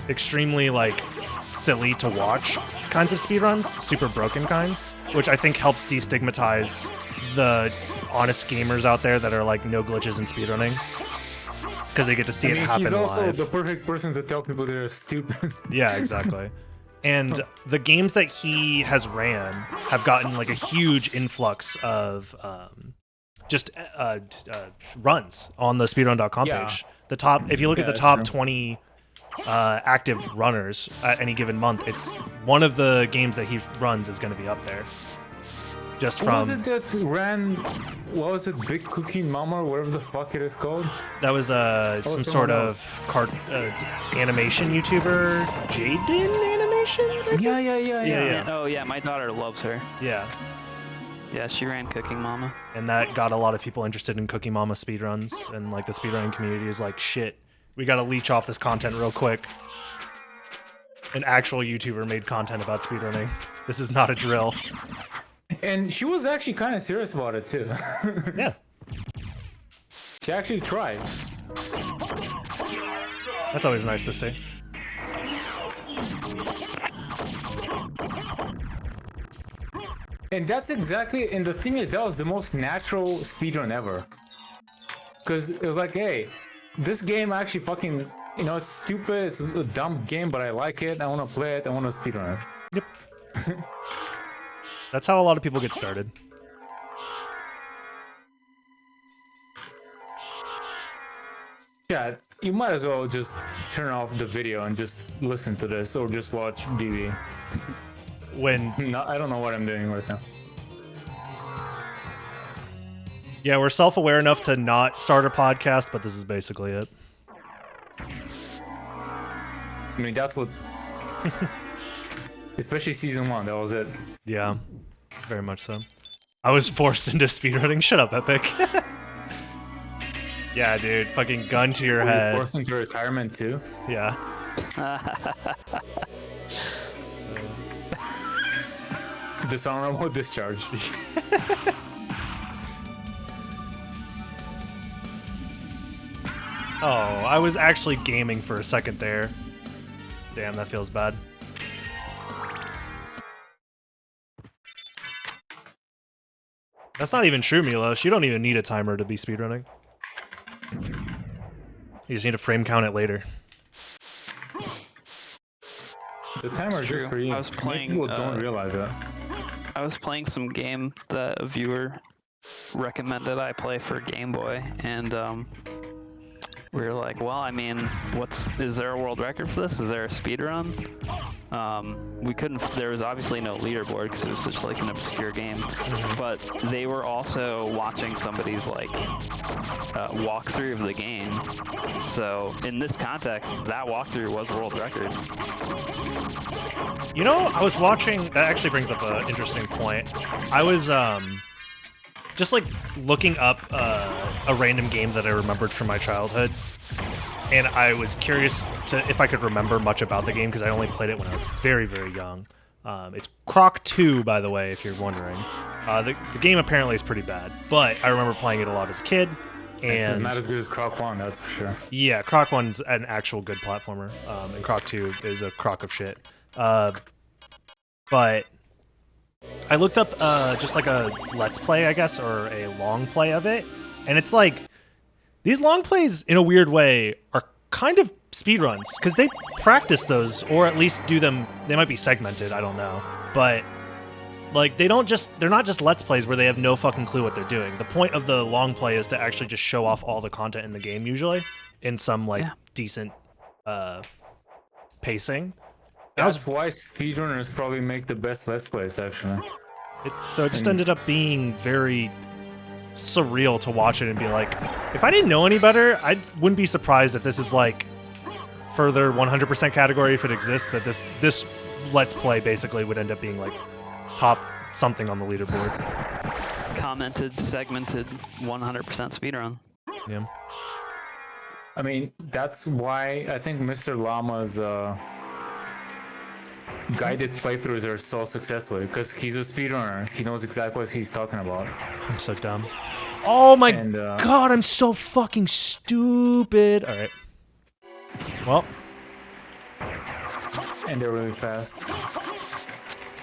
extremely like silly to watch kinds of speedruns, super broken kind, which I think helps destigmatize the honest gamers out there that are like no glitches in speedrunning, because they get to see it happen he's also live. the perfect person to tell people they're stupid. Yeah, exactly. And the games that he has ran have gotten like a huge influx of runs on the speedrun.com Yeah. page. The top, if you look at the that's top true. 20 active runners at any given month, it's one of the games that he runs is going to be up there. Just What was from it that ran? What was it? Big Cooking Mama, or whatever the fuck it is called. that was some someone sort else. of animation YouTuber, Jaden Animations. I think? Yeah. Oh yeah, my daughter loves her. Yeah. Yeah, she ran Cooking Mama. And that got a lot of people interested in Cookie Mama speedruns, and like the speedrunning community is like, shit, we gotta leech off this content real quick. An actual YouTuber made content about speedrunning. This is not a drill. And she was actually kind of serious about it too. Yeah. She actually tried. That's always nice to see. And that's exactly, and the thing is, that was the most natural speedrun ever. Because it was like, hey, this game actually fucking, it's stupid, it's a dumb game, but I like it, I want to play it, I want to speedrun it. Yep. That's how a lot of people get started. Yeah, you might as well just turn off the video and just listen to this, or just watch DV. When No, I don't know what I'm doing right now. yeah, we're self-aware enough to not start a podcast, but this is basically it. I mean, that's what... Especially season 1, that was it. Yeah, very much so. I was forced into speedrunning. Shut up, Epic. Yeah, dude, fucking gun to your Were you head. forced into retirement too? Yeah. Dishonorable discharge. Oh, I was actually gaming for a second there. Damn, that feels bad. That's not even true, Milos. You don't even need a timer to be speedrunning. You just need to frame count it later. The timer is True. just for you. I was playing, People don't realize that. I was playing some game that a viewer recommended I play for Game Boy, and we were like, well, I mean, is there a world record for this? Is there a speed run? We couldn't, there was obviously no leaderboard because it was such like an obscure game, but they were also watching somebody's like walkthrough of the game. So in this context, that walkthrough was world record. You know, I was watching, that actually brings up an interesting point. I was just like looking up a random game that I remembered from my childhood, and I was curious if I could remember much about the game because I only played it when I was very, very young. It's Croc 2, by the way, if you're wondering. The game apparently is pretty bad, but I remember playing it a lot as a kid. It's And not as good as Croc 1, that's for sure. yeah, Croc 1's an actual good platformer, and Croc 2 is a crock of shit. But I looked up just like a Let's Play, I guess, or a long play of it, and it's like, these long plays, in a weird way, are kind of speedruns, because they practice those, or at least do them, they might be segmented, I don't know, but like, they're not just Let's Plays where they have no fucking clue what they're doing. The point of the long play is to actually just show off all the content in the game, usually, in some, like, decent pacing. That's why speedrunners probably make the best Let's Plays, actually. So it just ended up being very surreal to watch it and be like, if I didn't know any better, I wouldn't be surprised if this is like further 100% category if it exists, that this Let's Play basically would end up being like top something on the leaderboard. Commented, segmented, 100% speedrun. Yeah. I mean, that's why I think Mr. Llama's guided playthroughs are so successful because he's a speedrunner. He knows exactly what he's talking about. I'm so dumb. Oh my And, god, I'm so fucking stupid. All right. Well, And they're really fast.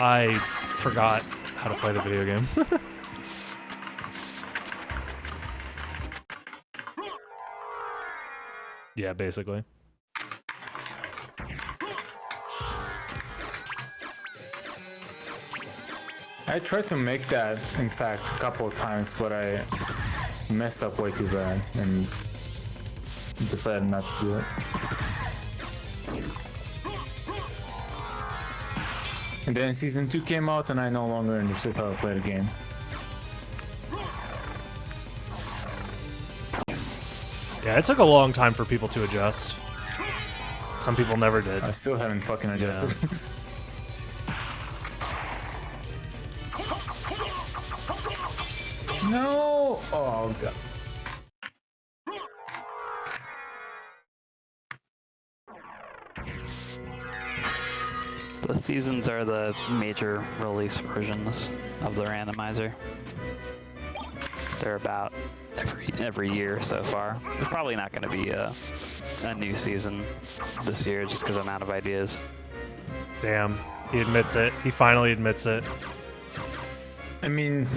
I forgot how to play the video game. Yeah, basically. I tried to make that, in fact, a couple of times, but I messed up way too bad and decided not to do it. And then season 2 came out and I no longer understood how to play the game. Yeah, it took a long time for people to adjust. Some people never did. I still haven't fucking adjusted. No! Oh god. The seasons are the major release versions of the randomizer. They're about every year so far. There's probably not going to be a new season this year just because I'm out of ideas. Damn, he admits it. He finally admits it. I mean,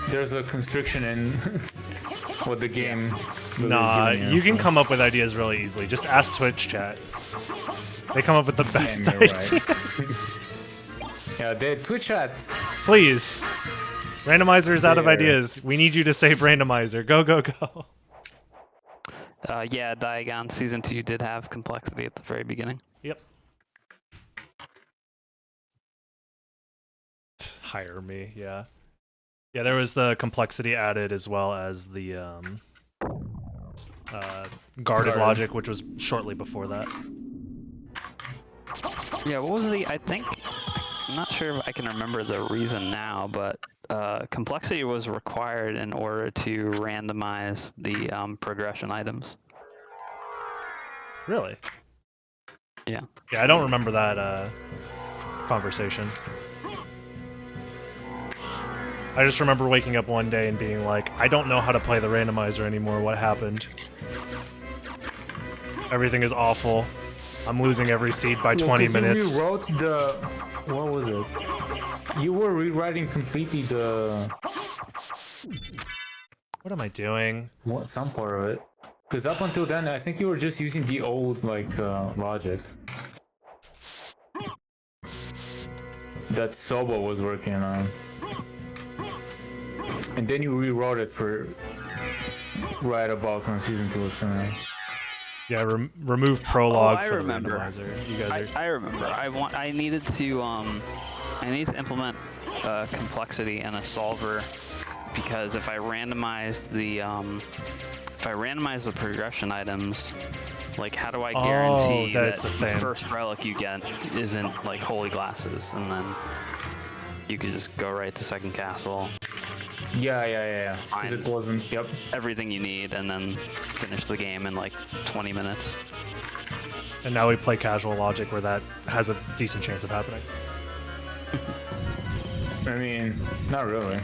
there's a constriction in what the game really Nah, is giving you can so- come up with ideas really easily. Just ask Twitch chat. They come up with the best you're right. ideas. Yeah, the Twitch chat. Please. Randomizer is out of There. ideas. We need you to save randomizer. Go, go, go. Yeah, Diagon Season 2 did have complexity at the very beginning. Yep. Hire me, yeah. Yeah, there was the complexity added as well as the guarded Guard. logic, which was shortly before that. Yeah, what was the, I'm not sure if I can remember the reason now, but complexity was required in order to randomize the progression items. Really? Yeah. Yeah, I don't remember that conversation. I just remember waking up one day and being like, I don't know how to play the randomizer anymore. What happened? Everything is awful. I'm losing every seed by 20 minutes. You rewrote the... What was it? You were rewriting completely the... What am I doing? What, some part of it. Because up until then, I think you were just using the old, like, logic. That Sobo was working on. And then you rewrote it for right about when season 2 was coming out. Yeah, remove prologue I for remember. the randomizer. You guys are... I remember. I needed to implement complexity in a solver because if I randomized the progression items, like how do I guarantee that that it's the same. first relic you get isn't like holy glasses, and then you could just go right to second castle, Yeah. Because it wasn't... Yep. everything you need, and then finish the game in like 20 minutes. And now we play casual logic where that has a decent chance of happening. I mean, not really.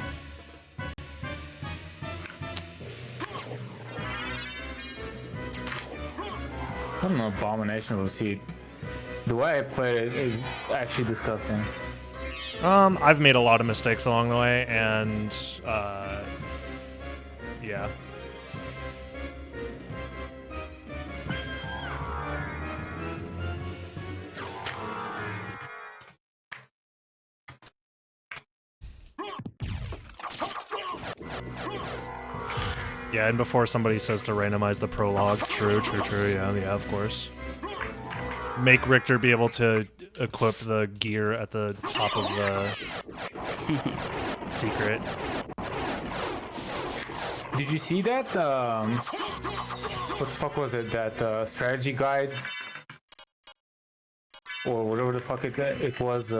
I'm an abomination of a seed. The way I played it is actually disgusting. I've made a lot of mistakes along the way, and yeah. Yeah, and before somebody says to randomize the prologue, true, yeah, of course. Make Richter be able to equip the gear at the top of the secret. Did you see that? What the fuck was it? That strategy guide? Or whatever the fuck it was,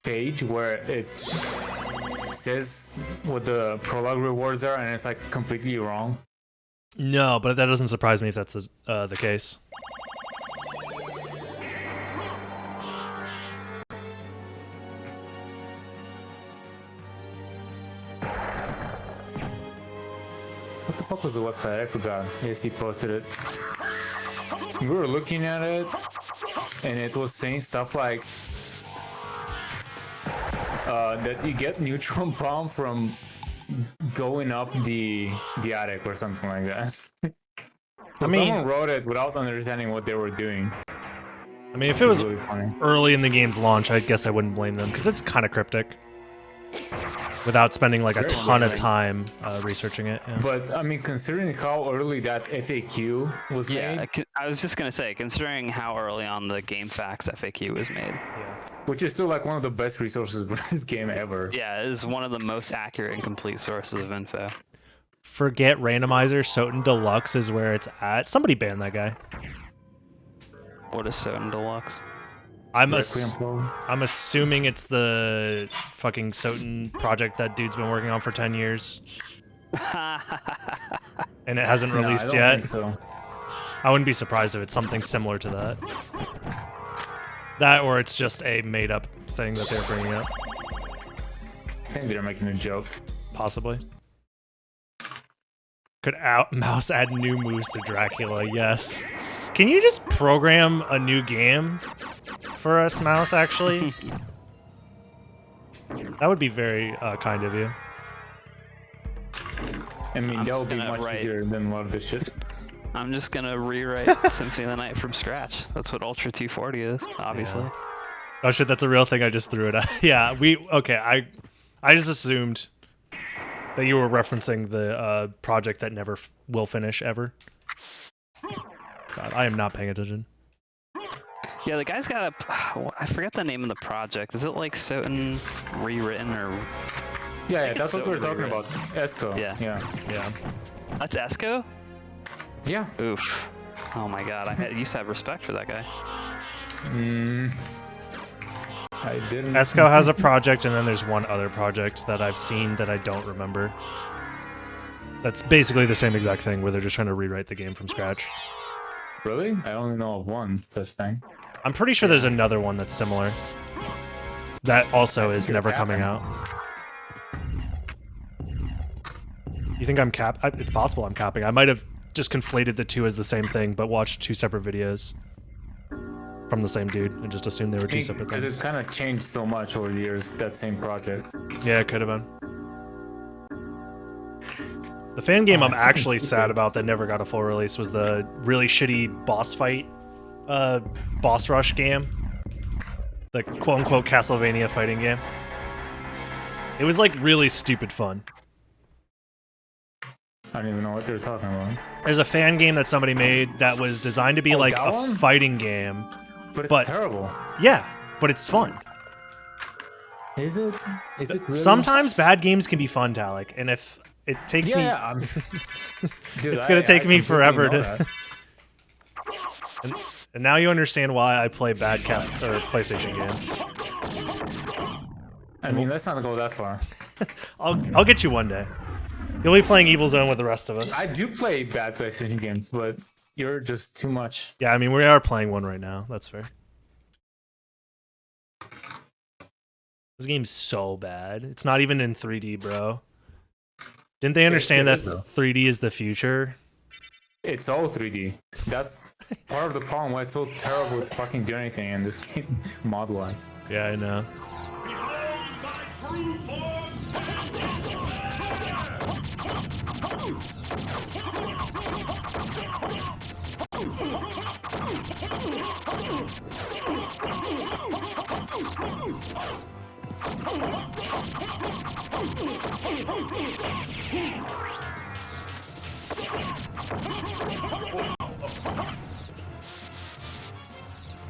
page where it says what the prologue rewards are and it's like completely wrong. No, but that doesn't surprise me if that's the case. the fuck was the website? I forgot. Yes, he posted it. We were looking at it, and it was saying stuff like that you get neutron bomb from going up the attic or something like that. I mean, someone wrote it without understanding what they were doing. I mean, if it was really funny. early in the game's launch, I guess I wouldn't blame them because it's kind of cryptic. Without spending like a ton of time researching it. Yeah. But I mean, considering how early that FAQ was made, I was just gonna say, considering how early on the GameFAQs FAQ was made, which is still like one of the best resources for this game ever. yeah, it is one of the most accurate and complete sources of info. Forget randomizer. Soten Deluxe is where it's at. Somebody ban that guy. What is Soten Deluxe? I'm assuming it's the fucking Soten project that dude's been working on for 10 years. And it hasn't released I don't yet. think so. I wouldn't be surprised if it's something similar to that. That or it's just a made up thing that they're bringing up. I think they're making a joke. Possibly. Could Mouse add new moves to Dracula? Yes. Can you just program a new game for us, Mouse, actually? That would be very kind of you. I mean, that would be much easier than a lot of this shit. I'm just gonna rewrite Symphony of the Night from scratch. That's what Ultra 240 is, obviously. Yeah. Oh shit, that's a real thing. I just threw it out. Yeah, okay. I just assumed that you were referencing the project that never will finish ever. God, I am not paying attention. Yeah, the guy's got I forget the name of the project. Is it like Soten rewritten or? Yeah, that's what we're talking about. Esco. Yeah. That's Esco? Yeah. Oof. Oh my god, I used to have respect for that guy. I didn't. Esco has a project, and then there's one other project that I've seen that I don't remember. That's basically the same exact thing, where they're just trying to rewrite the game from scratch. Really? I only know of one such thing. I'm pretty sure there's another one that's similar. That also is never coming out. You think I'm it's possible I'm capping. I might have just conflated the two as the same thing, but watched two separate videos from the same dude and just assumed they were two separate things. Because it's kind of changed so much over the years, that same project. Yeah, it could have been. The fan game I'm actually sad about that never got a full release was the really shitty boss fight, boss rush game. The quote-unquote Castlevania fighting game. It was like really stupid fun. I don't even know what they're talking about. There's a fan game that somebody made that was designed to be like a fighting game. But it's terrible. Yeah, but it's fun. Is it? Is it really? Sometimes bad games can be fun, Talik, and if it takes me... Dude, it's gonna take me forever to... and now you understand why I play bad PlayStation games. I mean, let's not go that far. I'll get you one day. You'll be playing Evil Zone with the rest of us. I do play bad PlayStation games, but you're just too much. Yeah, I mean, we are playing one right now. That's fair. This game's so bad. It's not even in 3D, bro. Didn't they understand that 3D is the future? It's all 3D. That's part of the problem why it's so terrible to fucking do anything in this game, mod-wise. Yeah, I know.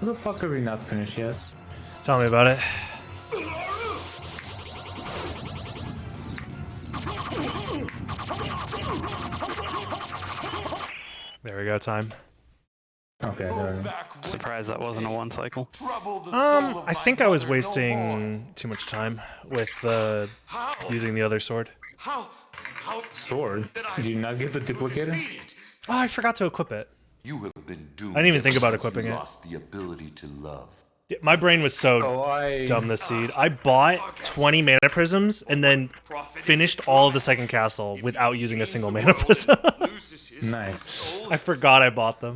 How the fuck are we not finished yet? Tell me about it. There we go, time. Okay, there we go. Surprised that wasn't a one cycle. I think I was wasting too much time with using the other sword. Sword? Did you not get the duplicator? Oh, I forgot to equip it. You have been doomed. I didn't even think about equipping it. Lost the ability to love. My brain was so So dumb this seed. I bought 20 mana prisms and then finished all of the second castle without using a single mana prism. Nice. I forgot I bought them.